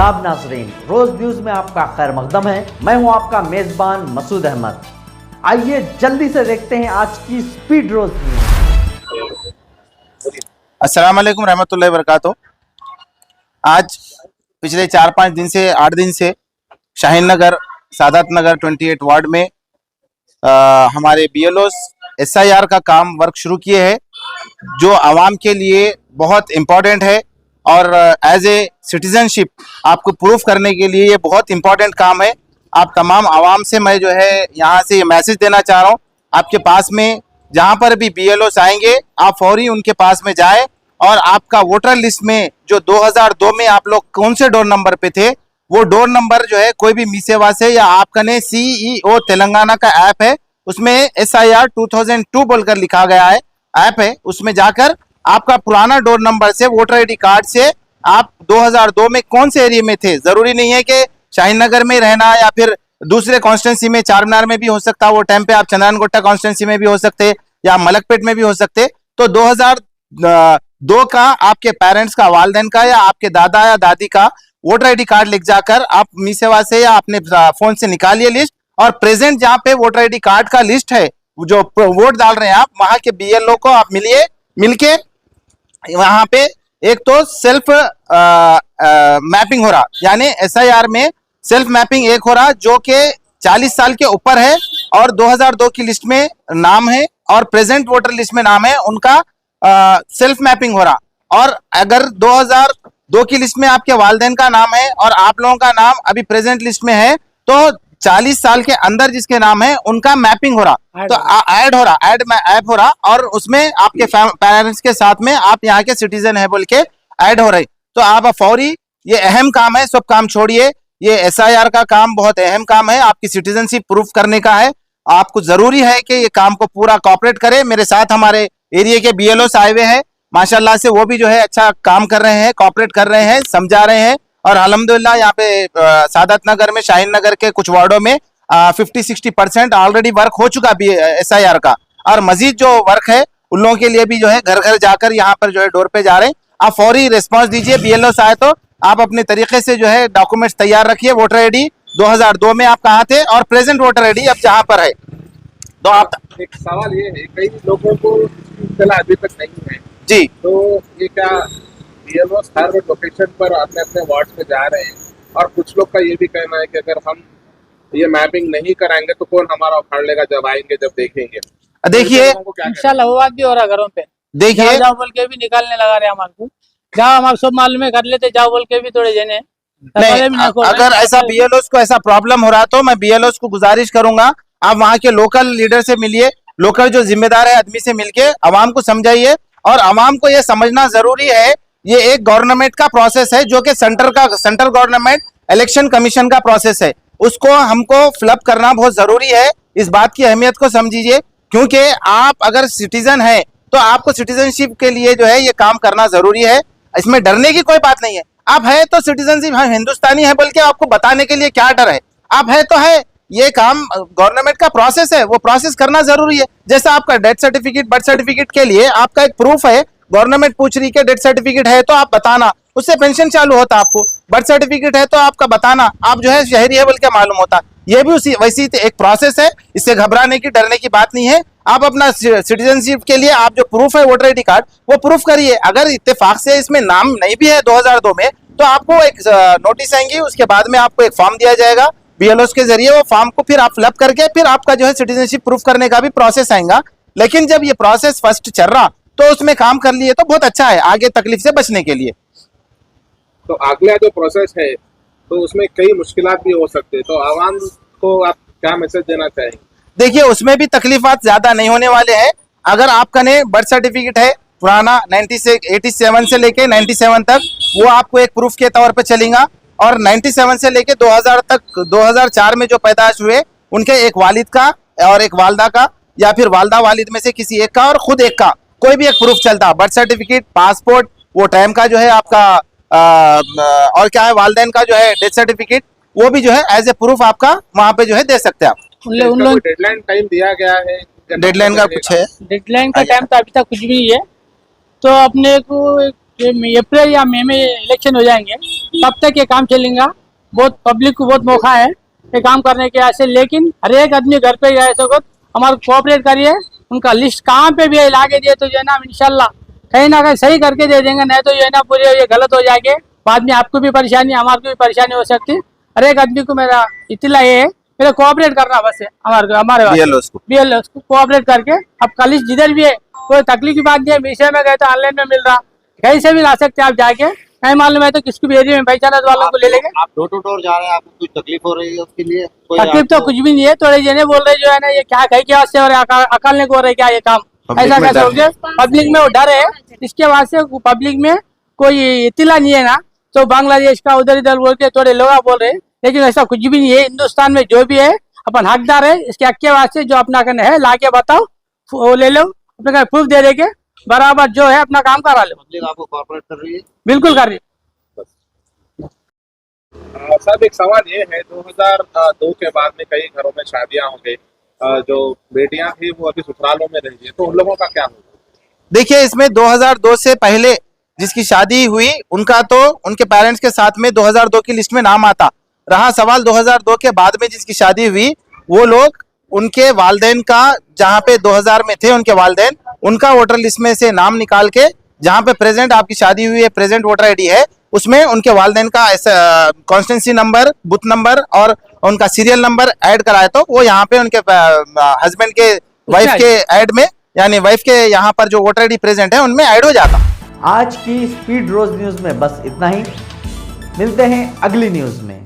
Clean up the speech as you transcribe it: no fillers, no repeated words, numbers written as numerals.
आदाब नाज़रीन, रोज न्यूज में आपका खैर मकदम है। मैं हूं आपका मेजबान मसूद अहमद। आइए जल्दी से देखते हैं आज की स्पीड रोज न्यूज। अस्सलाम वालेकुम रहमतुल्लाहि व बरकातुहू। आज पिछले 4-5 दिन से 8 दिन से शाहीन नगर, सादात नगर 28 वार्ड में हमारे BLOs SIR का काम वर्क शुरू किए हैं, जो आवाम के लिए बहुत इम्पोर्टेंट है और एज ए सिटीजनशिप आपको प्रूफ करने के लिए ये बहुत इम्पोर्टेंट काम है। आप तमाम आवाम से मैं जो है यहाँ से ये मैसेज देना चाह रहा हूँ, आपके पास में जहाँ पर भी BLOs आएंगे आप फौरी उनके पास में जाए और आपका वोटर लिस्ट में जो 2002 में आप लोग कौन से डोर नंबर पे थे, वो डोर नंबर जो है कोई भी मी सेवा से या आपका ने CEO तेलंगाना का ऐप है, उसमें SIR 2002 बोलकर लिखा गया है ऐप है, उसमें जाकर आपका पुराना डोर नंबर से वोटर ID कार्ड से आप 2002 में कौन से एरिया में थे, जरूरी नहीं है कि शाहीन नगर में रहना या फिर दूसरे कॉन्स्टिट्यूंसी में चार मीनार में भी हो सकता, वो टाइम पे आप चंद्रान गोट्टा कॉन्स्टिट्यूंसी में भी हो सकते या मलकपेट में भी हो सकते। तो 2002 का आपके पेरेंट्स का, वालदेन का या आपके दादा या दादी का वोटर ID कार्ड लिख जाकर आप मी सेवा से या अपने फोन से निकालिए लिस्ट, और प्रेजेंट जहाँ पे वोटर ID कार्ड का लिस्ट है, जो वोट डाल रहे हैं आप, वहां के BLO को आप मिलके वहां पे एक तो सेल्फ मैपिंग हो रहा, यानी SIR में सेल्फ मैपिंग एक हो रहा जो कि 40 साल के ऊपर है और 2002 की लिस्ट में नाम है और प्रेजेंट वोटर लिस्ट में नाम है, उनका सेल्फ मैपिंग हो रहा। और अगर 2002 की लिस्ट में आपके वालदेन का नाम है और आप लोगों का नाम अभी प्रेजेंट लिस्ट में है, तो 40 साल के अंदर जिसके नाम है उनका मैपिंग हो रहा, तो ऐड हो रहा और उसमें आपके पेरेंट्स के साथ में आप यहाँ के सिटीजन है बोल के ऐड हो रही। तो आप फौरी, ये अहम काम है, सब काम छोड़िए, ये SIR का काम बहुत अहम काम है, आपकी सिटीजनशिप प्रूफ करने का है। आपको जरूरी है कि ये काम को पूरा कोऑपरेट करें। मेरे साथ हमारे एरिया के BLOs आए हुए हैं, माशाल्लाह से वो भी जो है अच्छा काम कर रहे हैं, कोऑपरेट कर रहे हैं, समझा रहे हैं और अल्हम्दुलिल्लाह यहाँ पे सादात नगर में, शाहीन नगर के कुछ वार्डों में 50-60% ऑलरेडी वर्क हो चुका भी SIR का, और मजीद जो वर्क है उन लोगों के लिए भी जो है घर घर जाकर यहाँ पर जो है डोर पे जा रहे हैं। आप फौरी रिस्पॉन्स दीजिए, BLOs आए तो आप अपने तरीके से जो है डॉक्यूमेंट्स तैयार रखिए। वोटर ID 2002 में आप कहाँ थे और प्रेजेंट वोटर ID अब जहाँ पर है। तो आप, एक सवाल ये है, कई लोगों को इतना अभी तक नहीं है जी, तो ये क्या BLOs हर लोकेशन पर अपने अपने वार्ड में जा रहे हैं, और कुछ लोग का ये भी कहना है कि अगर हम ये मैपिंग नहीं कराएंगे तो कौन हमारा उखाड़ लेगा जब आएंगे, जब देखेंगे। देखिए इंशाल्लाह वो बात भी हो रहा घरों पे, देखिए जाओ बोल के भी निकालने लगा रहे हमारे को, जाओ हमारे सब मालूम है कर लेते, जाओ बोल के भी थोड़े जने नहीं, अगर ऐसा BLOs को ऐसा प्रॉब्लम हो रहा तो मैं BLOs को गुजारिश करूंगा, आप वहाँ के लोकल लीडर से मिलिए, लोकल जो जिम्मेदार है आदमी से मिलके आवाम को समझाइए। और आवाम को ये समझना जरूरी है, ये एक गवर्नमेंट का प्रोसेस है जो कि सेंट्रल गवर्नमेंट इलेक्शन कमीशन का प्रोसेस है, उसको हमको फिलअप करना बहुत जरूरी है। इस बात की अहमियत को समझिए, क्योंकि आप अगर सिटीजन है तो आपको सिटीजनशिप के लिए जो है ये काम करना जरूरी है, इसमें डरने की कोई बात नहीं है। आप है तो सिटीजनशिप, हम हिंदुस्तानी है बोल के आपको बताने के लिए क्या डर है, आप है तो है, ये काम गवर्नमेंट का प्रोसेस है, वो प्रोसेस करना जरूरी है। जैसा आपका डेथ सर्टिफिकेट, बर्थ सर्टिफिकेट के लिए आपका एक प्रूफ है, गवर्नमेंट पूछ रही है डेथ सर्टिफिकेट है तो आप बताना, उससे पेंशन चालू होता आपको। बर्थ सर्टिफिकेट है तो आपका बताना, आप जो है शहरी है बोल के मालूम होता। ये भी उसी वैसी एक प्रोसेस है, इससे घबराने की, डरने की बात नहीं है। आप अपना सिटीजनशिप के लिए आप जो प्रूफ है वोटर ID कार्ड, वो प्रूफ करिए। अगर इत्तेफाक से इसमें नाम नहीं भी है 2002 में, तो आपको एक नोटिस आएंगी, उसके बाद में आपको एक फॉर्म दिया जाएगा BLOs के जरिए, वो फॉर्म को फिर आप फिलअप करके फिर आपका जो है सिटीजनशिप प्रूफ करने का भी प्रोसेस आएगा। लेकिन जब ये प्रोसेस फर्स्ट चल रहा तो उसमें काम कर लिए तो बहुत अच्छा है, आगे तकलीफ से बचने के लिए। तो अगला जो प्रोसेस है तो उसमें कई मुश्किलात भी हो सकते हैं, तो आवाम को आप क्या मैसेज देना चाहेंगे? देखिए उसमें भी तकलीफात ज्यादा नहीं होने वाले हैं। अगर आपका ने बर्थ सर्टिफिकेट है पुराना 87 से लेके 97 तक, वो आपको एक प्रूफ के तौर पे चलेगा, और 97 से लेके 2000 तक, 2004 में जो पैदाइश हुए उनके एक वालिद का और एक वालदा का, या फिर वालदा वालिद में से किसी एक का और खुद एक का, कोई भी एक प्रूफ चलता। बर्थ सर्टिफिकेट, पासपोर्ट, वो टाइम का जो है आपका और क्या है, वालदेन का जो है डेथ सर्टिफिकेट, वो भी जो है एज ए प्रूफ आपका वहाँ पे जो है दे सकते हैं आप। उन लोग डेडलाइन टाइम दिया गया है, डेडलाइन का कुछ है? डेडलाइन का टाइम तो अभी तक कुछ भी नहीं है, तो अपने को अप्रैल या मई में इलेक्शन हो जाएंगे, तब तक ये काम चलेगा। बहुत पब्लिक को बहुत मौका है ये काम करने के ऐसे, लेकिन हर एक आदमी घर पे गए सको हमारे कोऑपरेट करिए। उनका लिस्ट कहाँ पे भी है लाके दिए तो जो है ना इंशाल्लाह कहीं ना कहीं सही करके दे देंगे, नहीं तो जो है ना पूरे ये गलत हो जाएंगे। बाद में आपको भी परेशानी हमारे को भी परेशानी हो सकती है। हर एक आदमी को मेरा इतला ये है, मेरे कोऑपरेट करना बस है हमारे BLOs को। BLOs को कोऑपरेट करके। अब का लिस्ट जिधर भी है कोई तकलीफ की बात नहीं है। मीशो में गए तो ऑनलाइन में मिल रहा, कहीं से भी ला सकते हैं आप जाके, नहीं मालूम है तो किसको भी एरिया में पहचाना वालों को ले लेंगे। आप डोर टू डोर जा रहे हैं, आपको कुछ तकलीफ हो रही है उसके लिए? कोई तकलीफ तो कुछ भी नहीं है। थोड़े जने बोल रहे जो है ना ये क्या कहीं क्या से और अकल नहीं हो रहे क्या ये काम Public ऐसा में कैसे डर हो गया। पब्लिक में वो डर है, इसके बाद से पब्लिक में कोई इतला नहीं है ना, तो बांग्लादेश का उधर इधर बोल के थोड़े लोग बोल रहे हैं, लेकिन ऐसा कुछ भी नहीं है। हिंदुस्तान में जो भी है अपन हकदार है, इसके हक के वास्ते जो अपना करना है ला के बताओ, वो ले लो, अपने प्रूफ दे दे के बराबर जो है अपना काम करा लो। पब्लिक आपको कॉर्पोरेट कर रही है? बिल्कुल कर रही। साहब एक सवाल ये है, 2002 के बाद में कई घरों में शादियां हो गई, जो बेटियां थी वो अभी ससुरालों में रही है, तो उन लोगों का क्या होगा? देखिए, इसमें 2002 से पहले जिसकी शादी हुई उनका तो उनके पेरेंट्स के साथ में 2002 की लिस्ट में नाम आता रहा। सवाल 2002 के बाद में जिसकी शादी हुई वो लोग, उनके वालदेन का जहां पे 2000 में थे उनके वालदेन, उनका वोटर लिस्ट में से नाम निकाल के जहां पे प्रेजेंट आपकी शादी हुई है, प्रेजेंट वोटर आईडी है, उसमें उनके वालदेन का कॉन्स्टिट्यूंसी नंबर, बूथ नंबर और उनका सीरियल नंबर ऐड कराए तो वो यहाँ पे उनके हस्बैंड के वाइफ के ऐड में, यानी वाइफ के यहाँ पर जो वोटर आईडी प्रेजेंट है उनमें ऐड हो जाता। आज की स्पीड रोज न्यूज में बस इतना ही। मिलते हैं अगली न्यूज में।